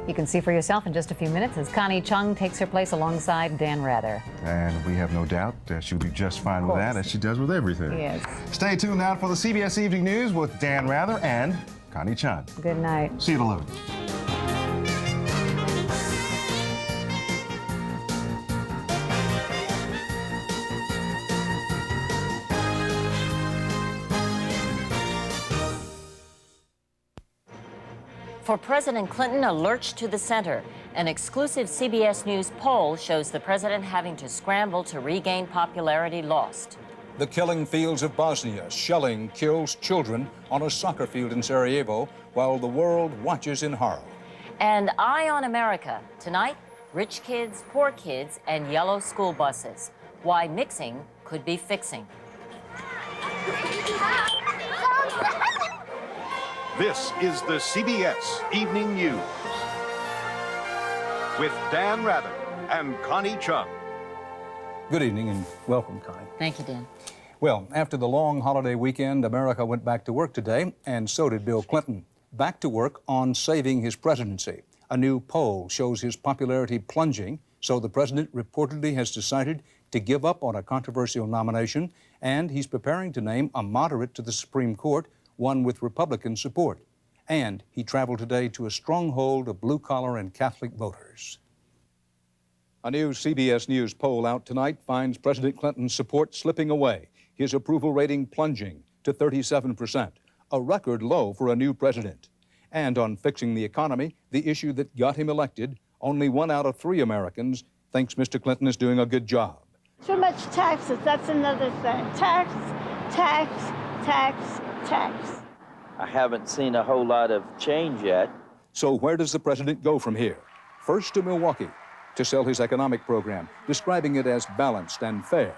You can see for yourself in just a few minutes as Connie Chung takes her place alongside Dan Rather. And we have no doubt that she'll be just fine with that, as she does with everything. Yes. Stay tuned now for the CBS Evening News with Dan Rather and Connie Chung. Good night. See you later. For President Clinton, a lurch to the center. An exclusive CBS News poll shows the president having to scramble to regain popularity lost. The killing fields of Bosnia. Shelling kills children on a soccer field in Sarajevo while the world watches in horror. And Eye on America. Tonight, rich kids, poor kids, and yellow school buses. Why mixing could be fixing. This is the CBS Evening News with Dan Rather and Connie Chung. Good evening and welcome, Connie. Thank you, Dan. Well, after the long holiday weekend, America went back to work today, and so did Bill Clinton. Back to work on saving his presidency. A new poll shows his popularity plunging, so the president reportedly has decided to give up on a controversial nomination, and he's preparing to name a moderate to the Supreme Court, one with Republican support. And he traveled today to a stronghold of blue-collar and Catholic voters. A new CBS News poll out tonight finds President Clinton's support slipping away, his approval rating plunging to 37%, a record low for a new president. And on fixing the economy, the issue that got him elected, only 1 out of 3 Americans thinks Mr. Clinton is doing a good job. Too much taxes, that's another thing. Tax, tax, tax, tax. I haven't seen a whole lot of change yet. So where does the president go from here? First to Milwaukee to sell his economic program, describing it as balanced and fair.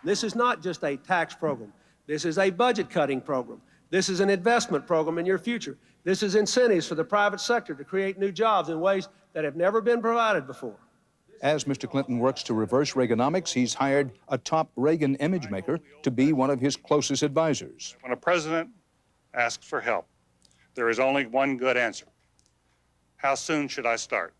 This is not just a tax program. This is a budget-cutting program. This is an investment program in your future. This is incentives for the private sector to create new jobs in ways that have never been provided before. As Mr. Clinton works to reverse Reaganomics, he's hired a top Reagan image maker to be one of his closest advisors. When a president asks for help, there is only one good answer. How soon should I start?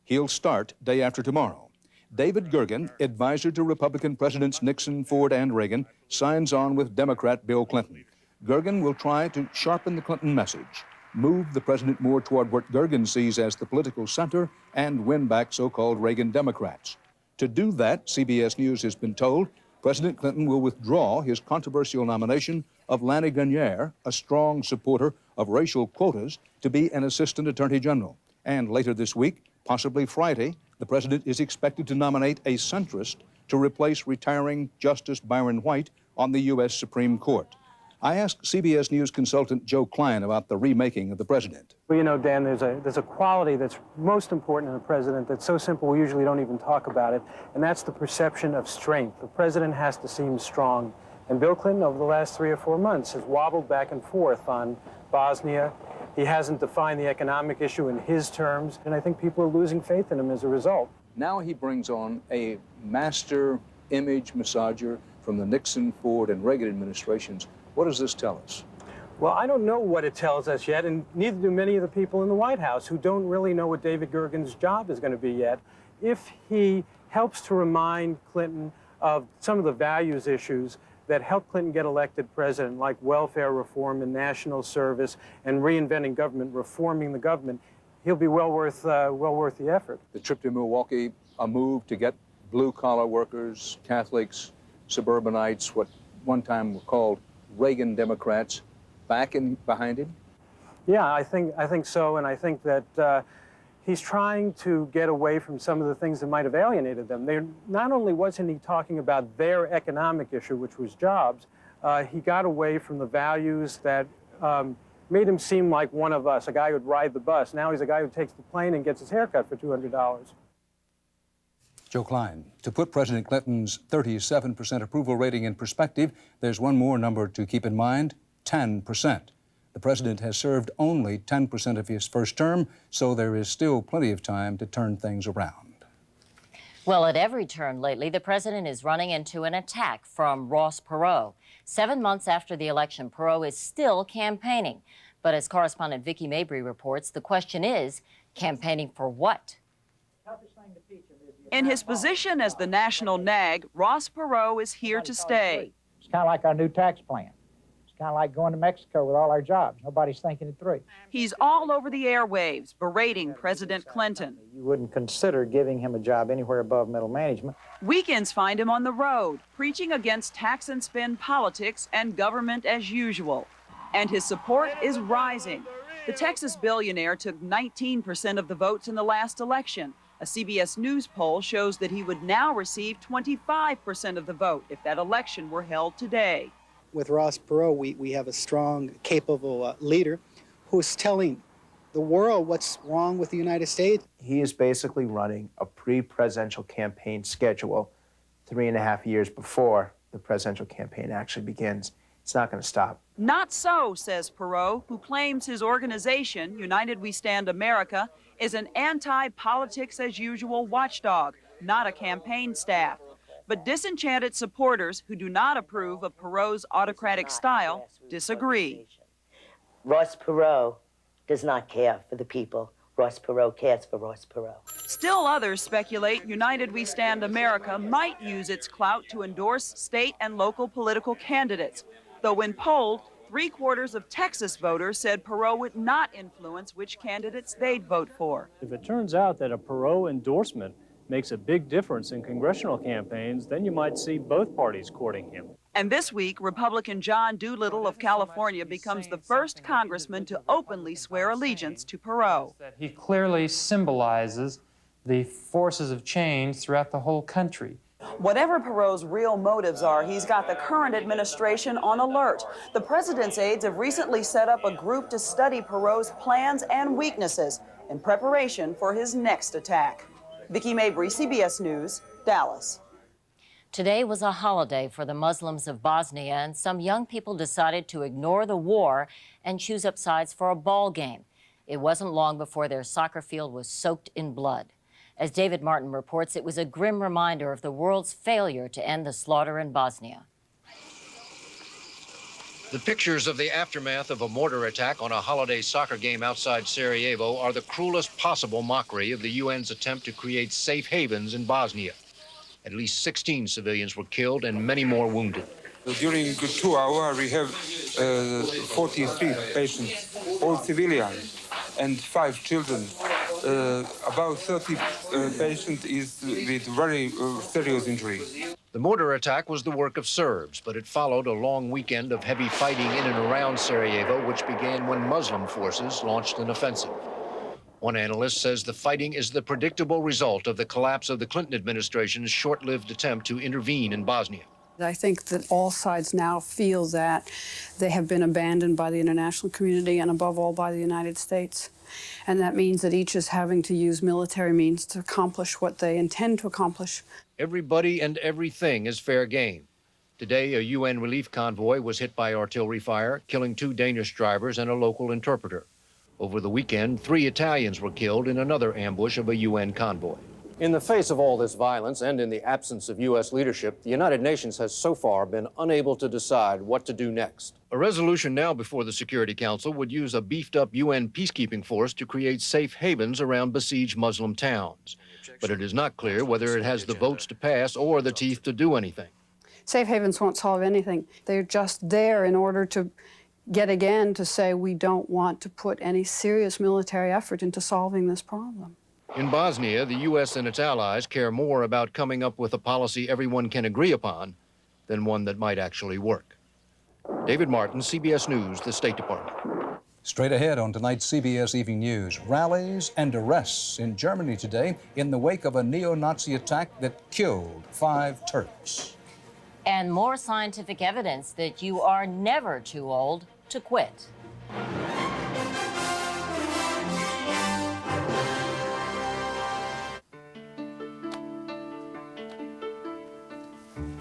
He'll start day after tomorrow. David Gergen, advisor to Republican Presidents Nixon, Ford, and Reagan, signs on with Democrat Bill Clinton. Gergen will try to sharpen the Clinton message, move the president more toward what Gergen sees as the political center, and win back so-called Reagan Democrats. To do that, CBS News has been told, President Clinton will withdraw his controversial nomination of Lanny Guinier, a strong supporter of racial quotas, to be an assistant attorney general. And later this week, possibly Friday, the president is expected to nominate a centrist to replace retiring Justice Byron White on the U.S. Supreme Court. I asked CBS News consultant Joe Klein about the remaking of the president. Well, you know, Dan, there's a quality that's most important in a president that's so simple we usually don't even talk about it, and that's the perception of strength. The president has to seem strong. And Bill Clinton, over the last 3 or 4 months, has wobbled back and forth on Bosnia. He hasn't defined the economic issue in his terms, and I think people are losing faith in him as a result. Now he brings on a master image massager from the Nixon, Ford, and Reagan administrations. What does this tell us? Well, I don't know what it tells us yet, and neither do many of the people in the White House who don't really know what David Gergen's job is going to be yet. If he helps to remind Clinton of some of the values issues that helped Clinton get elected president, like welfare reform and national service and reinventing government, reforming the government, he'll be well worth the effort. The trip to Milwaukee, a move to get blue-collar workers, Catholics, suburbanites, what one time were called Reagan Democrats, back in behind him? Yeah, I think so, and I think that he's trying to get away from some of the things that might have alienated them. Not only wasn't he talking about their economic issue, which was jobs, he got away from the values that made him seem like one of us, a guy who'd ride the bus. Now he's a guy who takes the plane and gets his hair cut for $200. Joe Klein. To put President Clinton's 37% approval rating in perspective, there's one more number to keep in mind, 10%. The president has served only 10% of his first term, so there is still plenty of time to turn things around. Well, at every turn lately, the president is running into an attack from Ross Perot. 7 months after the election, Perot is still campaigning. But as correspondent Vicki Mabry reports, the question is, campaigning for what? In his position as the national nag, Ross Perot is here to stay. It's kind of like our new tax plan. It's kind of like going to Mexico with all our jobs. Nobody's thinking it through. He's all over the airwaves, berating President Clinton. You wouldn't consider giving him a job anywhere above middle management. Weekends find him on the road, preaching against tax and spend politics and government as usual. And his support is rising. The Texas billionaire took 19% of the votes in the last election. A CBS News poll shows that he would now receive 25% of the vote if that election were held today. With Ross Perot, we have a strong, capable leader who's telling the world what's wrong with the United States. He is basically running a pre-presidential campaign schedule 3.5 years before the presidential campaign actually begins. It's not going to stop. Not so, says Perot, who claims his organization, United We Stand America, is an anti-politics-as-usual watchdog, not a campaign staff. But disenchanted supporters who do not approve of Perot's autocratic style disagree. Ross Perot does not care for the people. Ross Perot cares for Ross Perot. Still others speculate United We Stand America might use its clout to endorse state and local political candidates. Though when polled, 3/4 of Texas voters said Perot would not influence which candidates they'd vote for. If it turns out that a Perot endorsement makes a big difference in congressional campaigns, then you might see both parties courting him. And this week, Republican John Doolittle of California becomes the first congressman to openly swear allegiance to Perot. He clearly symbolizes the forces of change throughout the whole country. Whatever Perot's real motives are, he's got the current administration on alert. The president's aides have recently set up a group to study Perot's plans and weaknesses in preparation for his next attack. Vicki Mabry, CBS News, Dallas. Today was a holiday for the Muslims of Bosnia, and some young people decided to ignore the war and choose up sides for a ball game. It wasn't long before their soccer field was soaked in blood. As David Martin reports, it was a grim reminder of the world's failure to end the slaughter in Bosnia. The pictures of the aftermath of a mortar attack on a holiday soccer game outside Sarajevo are the cruelest possible mockery of the UN's attempt to create safe havens in Bosnia. At least 16 civilians were killed and many more wounded. During 2 hours, we have 43 patients, all civilians, and 5 children. About 30 patients is with very serious injury. The mortar attack was the work of Serbs, but it followed a long weekend of heavy fighting in and around Sarajevo, which began when Muslim forces launched an offensive. One analyst says the fighting is the predictable result of the collapse of the Clinton administration's short-lived attempt to intervene in Bosnia. I think that all sides now feel that they have been abandoned by the international community and above all by the United States. And that means that each is having to use military means to accomplish what they intend to accomplish. Everybody and everything is fair game. Today, a UN relief convoy was hit by artillery fire, killing 2 Danish drivers and a local interpreter. Over the weekend, 3 Italians were killed in another ambush of a UN convoy. In the face of all this violence and in the absence of U.S. leadership, the United Nations has so far been unable to decide what to do next. A resolution now before the Security Council would use a beefed-up UN peacekeeping force to create safe havens around besieged Muslim towns. But it is not clear whether it has the votes to pass or the teeth to do anything. Safe havens won't solve anything. They're just there in order to yet again to say we don't want to put any serious military effort into solving this problem. In Bosnia, the U.S. and its allies care more about coming up with a policy everyone can agree upon than one that might actually work. David Martin, CBS News, the State Department. Straight ahead on tonight's CBS Evening News, rallies and arrests in Germany today in the wake of a neo-Nazi attack that killed 5 Turks. And more scientific evidence that you are never too old to quit.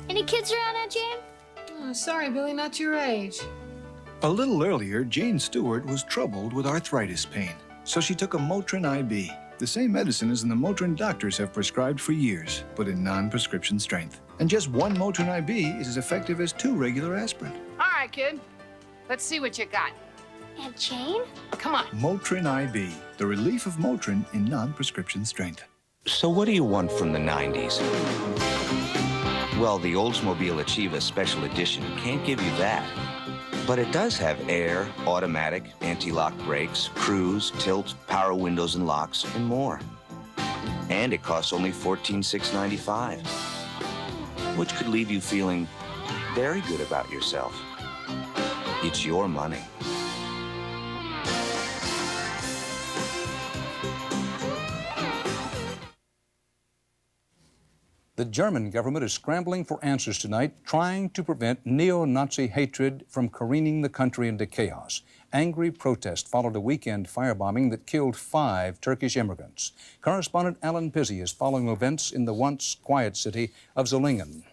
Any kids around now, Jane? Oh, sorry, Billy, not your age. A little earlier, Jane Stewart was troubled with arthritis pain, so she took a Motrin IB, the same medicine as the Motrin doctors have prescribed for years, but in non-prescription strength. And just 1 Motrin IB is as effective as 2 regular aspirin. All right, kid. Let's see what you got. Aunt Jane? Come on. Motrin IB, the relief of Motrin in non-prescription strength. So what do you want from the 90s? Well, the Oldsmobile Achieva Special Edition can't give you that. But it does have air, automatic, anti-lock brakes, cruise, tilt, power windows and locks, and more. And it costs only $14,695, which could leave you feeling very good about yourself. It's your money. The German government is scrambling for answers tonight, trying to prevent neo-Nazi hatred from careening the country into chaos. Angry protest followed a weekend firebombing that killed 5 Turkish immigrants. Correspondent Alan Pizzi is following events in the once quiet city of Solingen.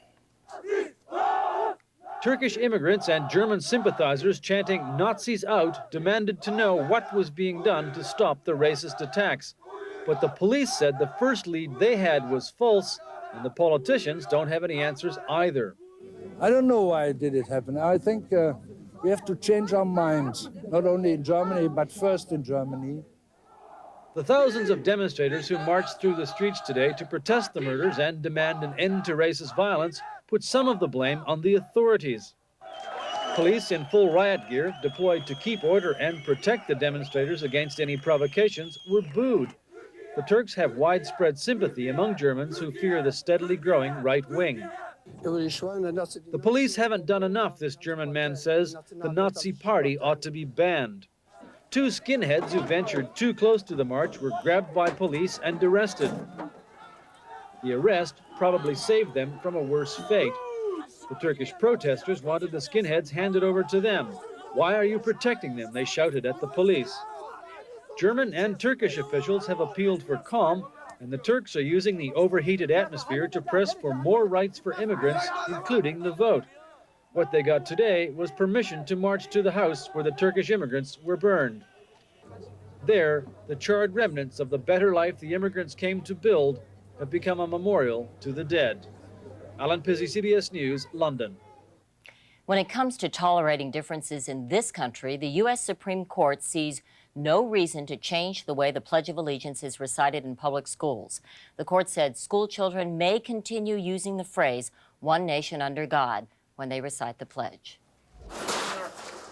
Turkish immigrants and German sympathizers chanting "Nazis out" demanded to know what was being done to stop the racist attacks. But the police said the first lead they had was false, and the politicians don't have any answers either. I don't know why did it happen. I think we have to change our minds, not only in Germany, but first in Germany. The thousands of demonstrators who marched through the streets today to protest the murders and demand an end to racist violence put some of the blame on the authorities. Police in full riot gear, deployed to keep order and protect the demonstrators against any provocations, were booed. The Turks have widespread sympathy among Germans who fear the steadily growing right wing. The police haven't done enough, this German man says. The Nazi Party ought to be banned. 2 skinheads who ventured too close to the march were grabbed by police and arrested. The arrest probably saved them from a worse fate. The Turkish protesters wanted the skinheads handed over to them. "Why are you protecting them?" they shouted at the police. German and Turkish officials have appealed for calm, and the Turks are using the overheated atmosphere to press for more rights for immigrants, including the vote. What they got today was permission to march to the house where the Turkish immigrants were burned. There, the charred remnants of the better life the immigrants came to build have become a memorial to the dead. Alan Pizzi, CBS News, London. When it comes to tolerating differences in this country, the U.S. Supreme Court sees no reason to change the way the Pledge of Allegiance is recited in public schools. The court said school children may continue using the phrase, "One nation under God," when they recite the pledge.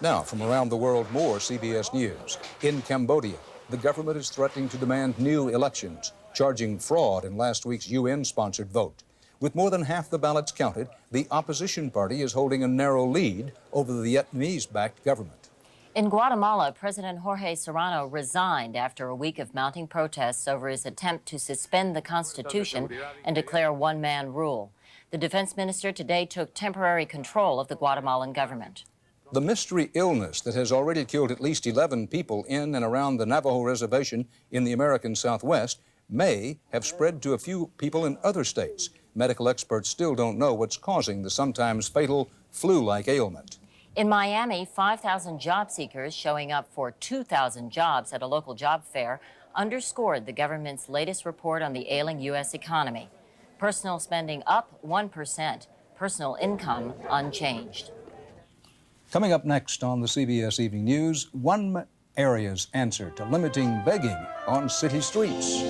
Now, from around the world, more CBS News. In Cambodia, the government is threatening to demand new elections, charging fraud in last week's UN-sponsored vote. With more than half the ballots counted, the opposition party is holding a narrow lead over the Vietnamese-backed government. In Guatemala, President Jorge Serrano resigned after a week of mounting protests over his attempt to suspend the Constitution and declare one-man rule. The defense minister today took temporary control of the Guatemalan government. The mystery illness that has already killed at least 11 people in and around the Navajo Reservation in the American Southwest may have spread to a few people in other states. Medical experts still don't know what's causing the sometimes fatal flu-like ailment. In Miami, 5,000 job seekers showing up for 2,000 jobs at a local job fair underscored the government's latest report on the ailing U.S. economy. Personal spending up 1%, personal income unchanged. Coming up next on the CBS Evening News, one area's answer to limiting begging on city streets.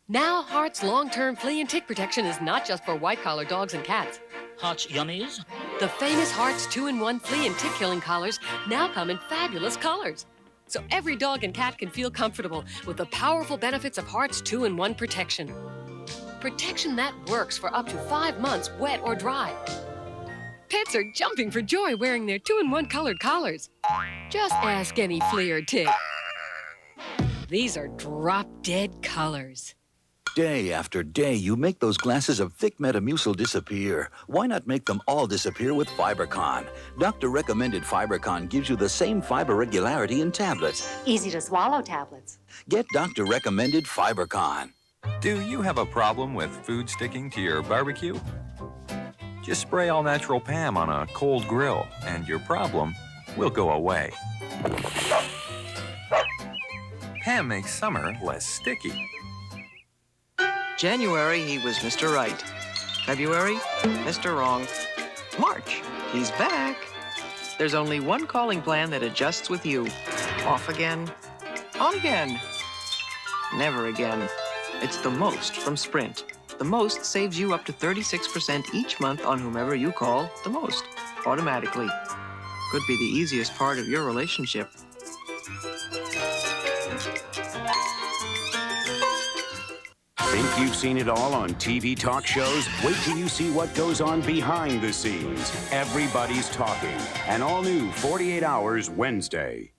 Now, Hart's long-term flea and tick protection is not just for white-collar dogs and cats. Hart's Yummies? The famous Hart's 2-in-1 flea and tick-killing collars now come in fabulous colors. So every dog and cat can feel comfortable with the powerful benefits of Hart's 2-in-1 protection. Protection that works for up to 5 months, wet or dry. Pets are jumping for joy wearing their 2-in-1 colored collars. Just ask any flea or tick. These are drop-dead colors. Day after day, you make those glasses of thick Metamucil disappear. Why not make them all disappear with FiberCon? Doctor-recommended FiberCon gives you the same fiber regularity in tablets. Easy-to-swallow tablets. Get doctor-recommended FiberCon. Do you have a problem with food sticking to your barbecue? Just spray all-natural Pam on a cold grill, and your problem will go away. Pam makes summer less sticky. January, he was Mr. Right. February, Mr. Wrong. March, He's back. There's only one calling plan that adjusts with you. Off again, on again, never again. It's the Most from Sprint. The Most saves you up to 36% each month on whomever you call the most, automatically. Could be the easiest part of your relationship. Think you've seen it all on TV talk shows? Wait till you see what goes on behind the scenes. Everybody's Talking. An all-new 48 Hours Wednesday.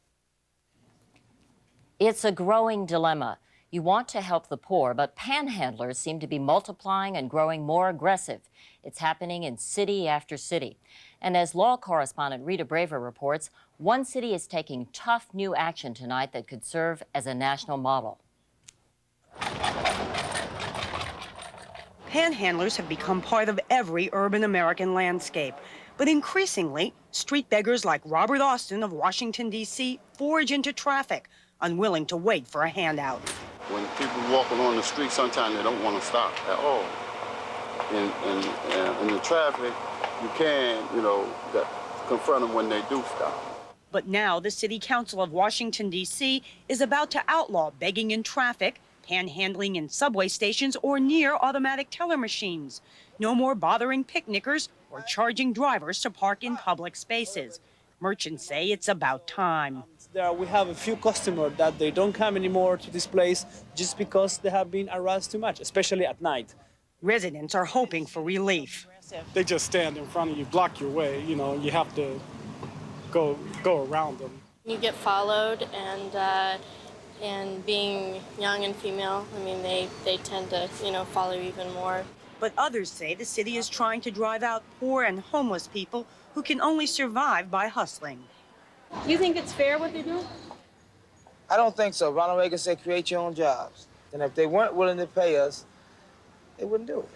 It's a growing dilemma. You want to help the poor, but panhandlers seem to be multiplying and growing more aggressive. It's happening in city after city. And as law correspondent Rita Braver reports, one city is taking tough new action tonight that could serve as a national model. Panhandlers have become part of every urban American landscape. But increasingly, street beggars like Robert Austin of Washington, D.C. forge into traffic, unwilling to wait for a handout. When people walk along the street, sometimes they don't want to stop at all. In the traffic, you can, confront them when they do stop. But now the City Council of Washington, D.C. is about to outlaw begging in traffic, panhandling in subway stations or near automatic teller machines. No more bothering picnickers or charging drivers to park in public spaces. Merchants say it's about time. We have a few customers that they don't come anymore to this place just because they have been harassed too much, especially at night. Residents are hoping for relief. They just stand in front of you, block your way. You have to go around them. You get followed, and being young and female, they tend to, follow you even more. But others say the city is trying to drive out poor and homeless people who can only survive by hustling. You think it's fair what they do? I don't think so. Ronald Reagan said create your own jobs. And if they weren't willing to pay us, they wouldn't do it.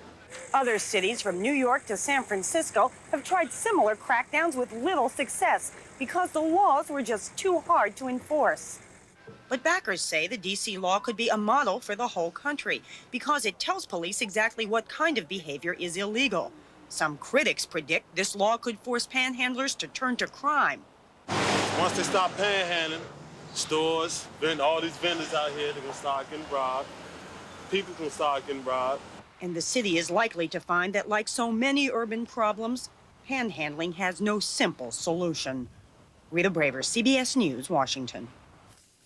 Other cities from New York to San Francisco have tried similar crackdowns with little success because the laws were just too hard to enforce. But backers say the D.C. law could be a model for the whole country because it tells police exactly what kind of behavior is illegal. Some critics predict this law could force panhandlers to turn to crime. Once they stop panhandling, stores, all these vendors out here, they're going to start getting robbed. People can start getting robbed. And the city is likely to find that, like so many urban problems, panhandling has no simple solution. Rita Braver, CBS News, Washington.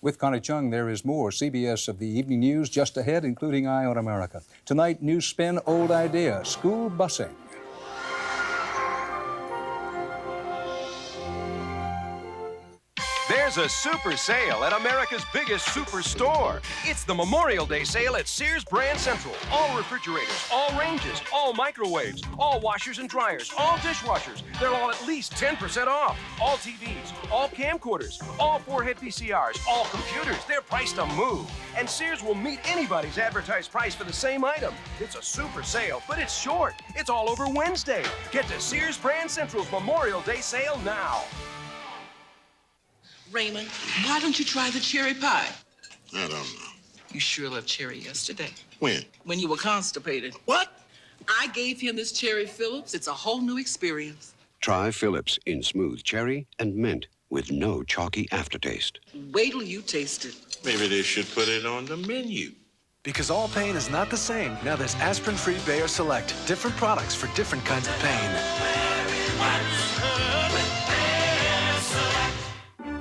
With Connie Chung, there is more CBS of the Evening News just ahead, including Eye on America. Tonight, new spin, old idea, school busing. There's a super sale at America's biggest superstore. It's the Memorial Day sale at Sears Brand Central. All refrigerators, all ranges, all microwaves, all washers and dryers, all dishwashers. They're all at least 10% off. All TVs, all camcorders, all 4-head VCRs, all computers. They're priced to move. And Sears will meet anybody's advertised price for the same item. It's a super sale, but it's short. It's all over Wednesday. Get to Sears Brand Central's Memorial Day sale now. Raymond, why don't you try the cherry pie? I don't know. You sure loved cherry yesterday. When? When you were constipated. What? I gave him this cherry Phillips. It's a whole new experience. Try Phillips in smooth cherry and mint with no chalky aftertaste. Wait till you taste it. Maybe they should put it on the menu. Because all pain is not the same. Now there's aspirin-free Bayer Select. Different products for different kinds of pain.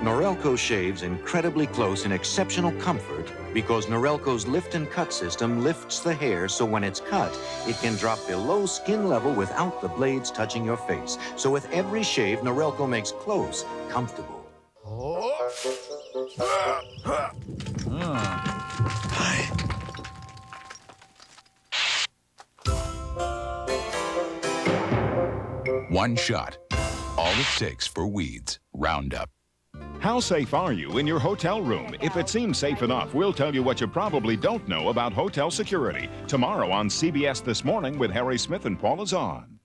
Norelco shaves incredibly close in exceptional comfort because Norelco's lift and cut system lifts the hair so when it's cut, it can drop below skin level without the blades touching your face. So with every shave, Norelco makes close comfortable. One shot. All it takes for weeds. Roundup. How safe are you in your hotel room? If it seems safe enough, we'll tell you what you probably don't know about hotel security. Tomorrow on CBS This Morning with Harry Smith and Paula Zahn.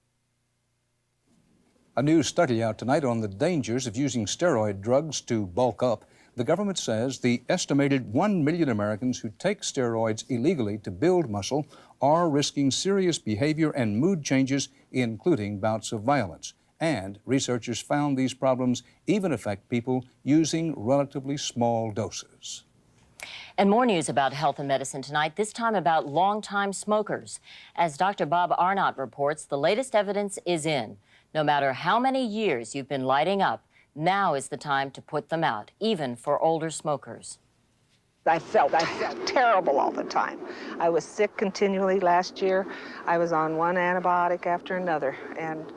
A new study out tonight on the dangers of using steroid drugs to bulk up. The government says the estimated 1 million Americans who take steroids illegally to build muscle are risking serious behavior and mood changes, including bouts of violence. And researchers found these problems even affect people using relatively small doses. And more news about health and medicine tonight, this time about longtime smokers. As Dr. Bob Arnott reports, the latest evidence is in. No matter how many years you've been lighting up, now is the time to put them out, even for older smokers. I felt terrible all the time. I was sick continually last year. I was on one antibiotic after another, and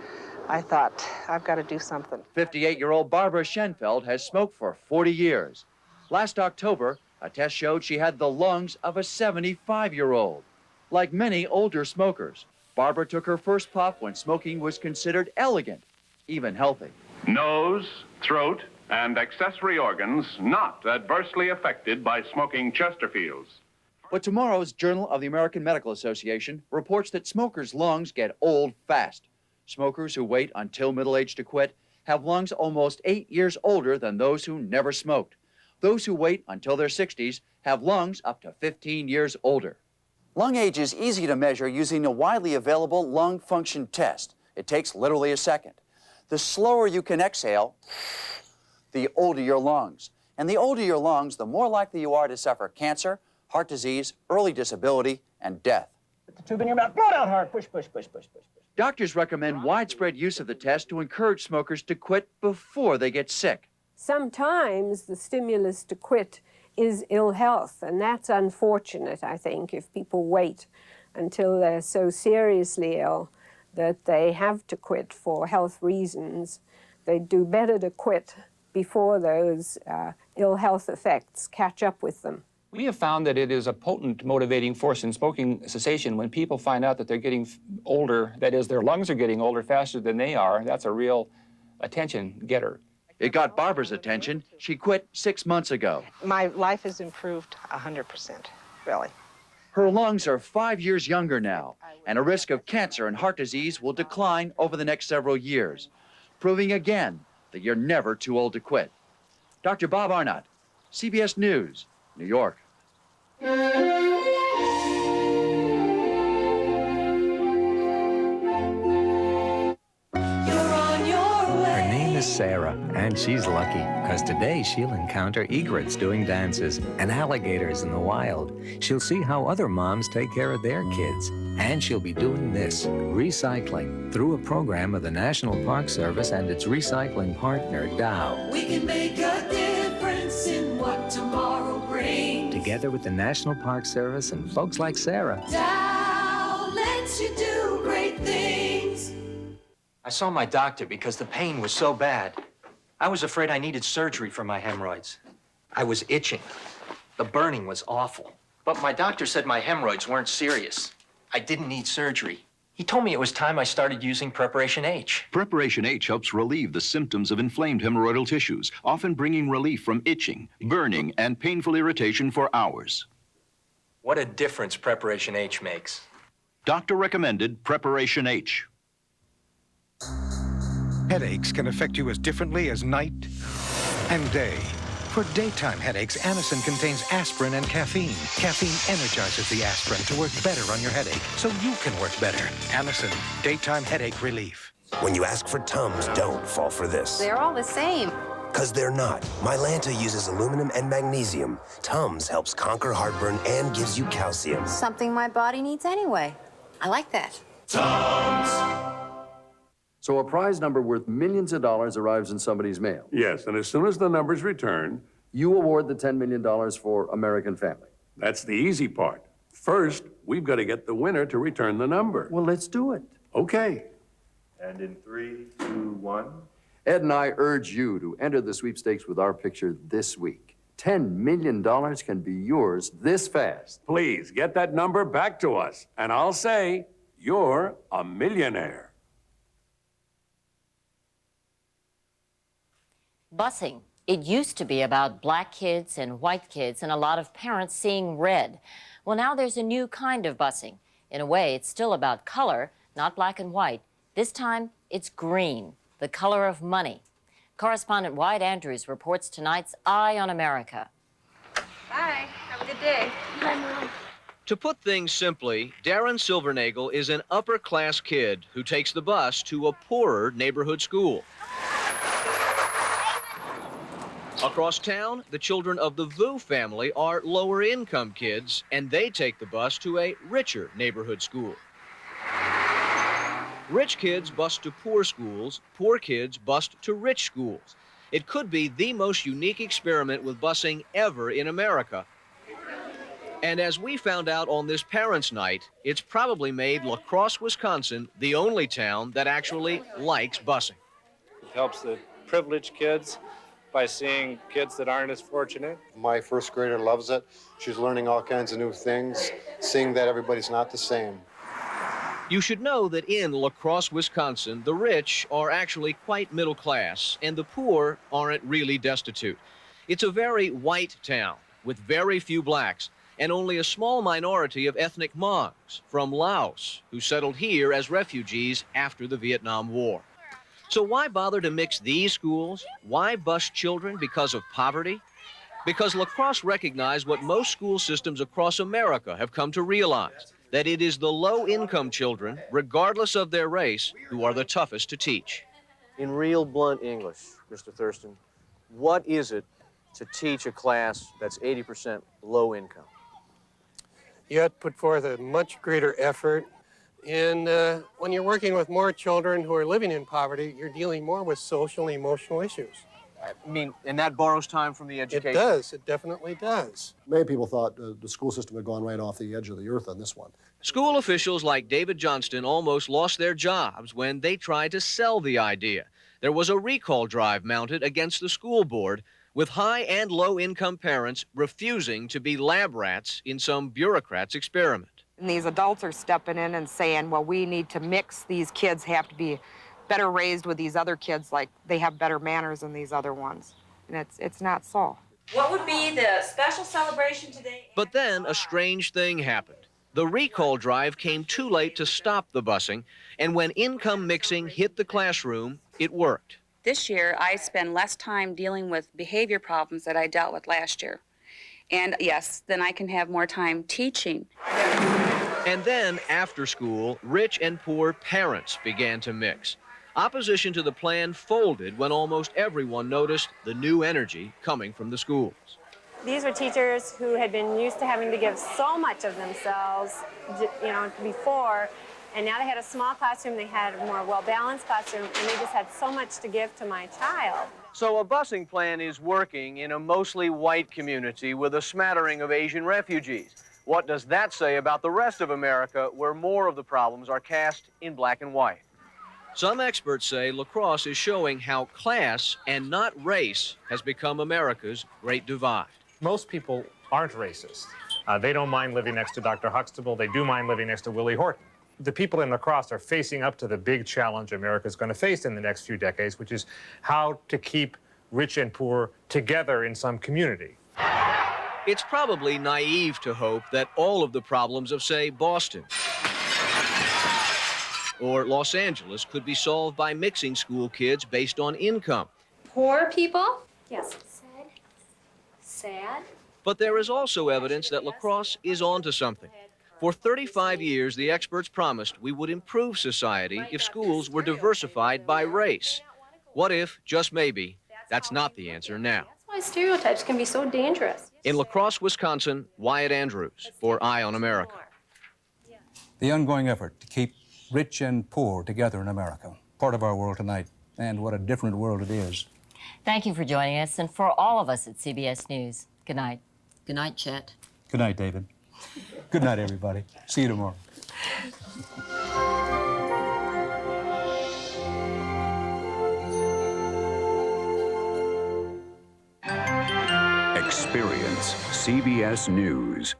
I thought, I've got to do something. 58-year-old Barbara Schenfeld has smoked for 40 years. Last October, a test showed she had the lungs of a 75-year-old. Like many older smokers, Barbara took her first puff when smoking was considered elegant, even healthy. Nose, throat, and accessory organs not adversely affected by smoking Chesterfields. But tomorrow's Journal of the American Medical Association reports that smokers' lungs get old fast. Smokers who wait until middle age to quit have lungs almost 8 years older than those who never smoked. Those who wait until their 60s have lungs up to 15 years older. Lung age is easy to measure using a widely available lung function test. It takes literally a second. The slower you can exhale, the older your lungs. And the older your lungs, the more likely you are to suffer cancer, heart disease, early disability, and death. Put the tube in your mouth, blow it out hard, push, push, push, push, push. Doctors recommend widespread use of the test to encourage smokers to quit before they get sick. Sometimes the stimulus to quit is ill health, and that's unfortunate, I think, if people wait until they're so seriously ill that they have to quit for health reasons. They do better to quit before those ill health effects catch up with them. We have found that it is a potent motivating force in smoking cessation when people find out that they're getting older, that is, their lungs are getting older faster than they are. That's a real attention getter. It got Barbara's attention. She quit 6 months ago. My life has improved 100%, really. Her lungs are 5 years younger now, and a risk of cancer and heart disease will decline over the next several years, proving again that you're never too old to quit. Dr. Bob Arnott, CBS News, New York. Her name is Sarah, and she's lucky, because today she'll encounter egrets doing dances and alligators in the wild. She'll see how other moms take care of their kids. And she'll be doing this, recycling, through a program of the National Park Service and its recycling partner, Dow. We can make a difference in what tomorrow brings. Together with the National Park Service and folks like Sarah. Dow lets you do great things. I saw my doctor because the pain was so bad. I was afraid I needed surgery for my hemorrhoids. I was itching. The burning was awful. But my doctor said my hemorrhoids weren't serious. I didn't need surgery. He told me it was time I started using Preparation H. Preparation H helps relieve the symptoms of inflamed hemorrhoidal tissues, often bringing relief from itching, burning, and painful irritation for hours. What a difference Preparation H makes. Doctor recommended Preparation H. Headaches can affect you as differently as night and day. For daytime headaches, Anacin contains aspirin and caffeine. Caffeine energizes the aspirin to work better on your headache, so you can work better. Anacin, daytime headache relief. When you ask for Tums, don't fall for this. They're all the same. Because they're not. Mylanta uses aluminum and magnesium. Tums helps conquer heartburn and gives you calcium. Something my body needs anyway. I like that. Tums! So a prize number worth millions of dollars arrives in somebody's mail. Yes, and as soon as the number's returned, you award the $10 million for American Family. That's the easy part. First, we've got to get the winner to return the number. Well, let's do it. Okay. And in 3, 2, 1. Ed and I urge you to enter the sweepstakes with our picture this week. $10 million can be yours this fast. Please get that number back to us, and I'll say you're a millionaire. Busing. It used to be about black kids and white kids and a lot of parents seeing red. Well, now there's a new kind of busing. In a way, it's still about color, not black and white. This time, it's green, the color of money. Correspondent Wyatt Andrews reports tonight's Eye on America. Bye. Have a good day. Bye, Mom. To put things simply, Darren Silvernagel is an upper-class kid who takes the bus to a poorer neighborhood school. Across town, the children of the Vu family are lower-income kids, and they take the bus to a richer neighborhood school. Rich kids bus to poor schools, poor kids bus to rich schools. It could be the most unique experiment with busing ever in America. And as we found out on this Parents' Night, it's probably made La Crosse, Wisconsin, the only town that actually likes busing. It helps the privileged kids by seeing kids that aren't as fortunate. My first grader loves it. She's learning all kinds of new things, seeing that everybody's not the same. You should know that in La Crosse, Wisconsin, the rich are actually quite middle class, and the poor aren't really destitute. It's a very white town with very few blacks, and only a small minority of ethnic Hmongs from Laos who settled here as refugees after the Vietnam War. So why bother to mix these schools? Why bus children because of poverty? Because La Crosse recognized what most school systems across America have come to realize, that it is the low-income children, regardless of their race, who are the toughest to teach. In real blunt English, Mr. Thurston, what is it to teach a class that's 80% low income? You have to put forth a much greater effort. And when you're working with more children who are living in poverty, you're dealing more with social and emotional issues. I mean, and that borrows time from the education? It does. It definitely does. Many people thought the school system had gone right off the edge of the earth on this one. School officials like David Johnston almost lost their jobs when they tried to sell the idea. There was a recall drive mounted against the school board, with high and low-income parents refusing to be lab rats in some bureaucrat's experiment. And these adults are stepping in and saying, well, we need to mix. These kids have to be better raised with these other kids, like they have better manners than these other ones. And it's not so. What would be the special celebration today? But then a strange thing happened. The recall drive came too late to stop the busing, and when income mixing hit the classroom, it worked. This year, I spend less time dealing with behavior problems that I dealt with last year. And yes, then I can have more time teaching. And then, after school, rich and poor parents began to mix. Opposition to the plan folded when almost everyone noticed the new energy coming from the schools. These were teachers who had been used to having to give so much of themselves, before, and now they had a small classroom, they had a more well-balanced classroom, and they just had so much to give to my child. So a busing plan is working in a mostly white community with a smattering of Asian refugees. What does that say about the rest of America, where more of the problems are cast in black and white? Some experts say La Crosse is showing how class and not race has become America's great divide. Most people aren't racist. They don't mind living next to Dr. Huxtable. They do mind living next to Willie Horton. The people in La Crosse are facing up to the big challenge America's going to face in the next few decades, which is how to keep rich and poor together in some community. It's probably naive to hope that all of the problems of, say, Boston or Los Angeles could be solved by mixing school kids based on income. Poor people? Yes. Sad? But there is also evidence that La Crosse is onto something. For 35 years, the experts promised we would improve society if schools were diversified by race. What if, just maybe, that's not the answer now? That's why stereotypes can be so dangerous. In La Crosse, Wisconsin, Wyatt Andrews for Eye on America. The ongoing effort to keep rich and poor together in America, part of our world tonight, and what a different world it is. Thank you for joining us, and for all of us at CBS News, good night. Good night, Chet. Good night, David. Good night, everybody. See you tomorrow. Experience CBS News.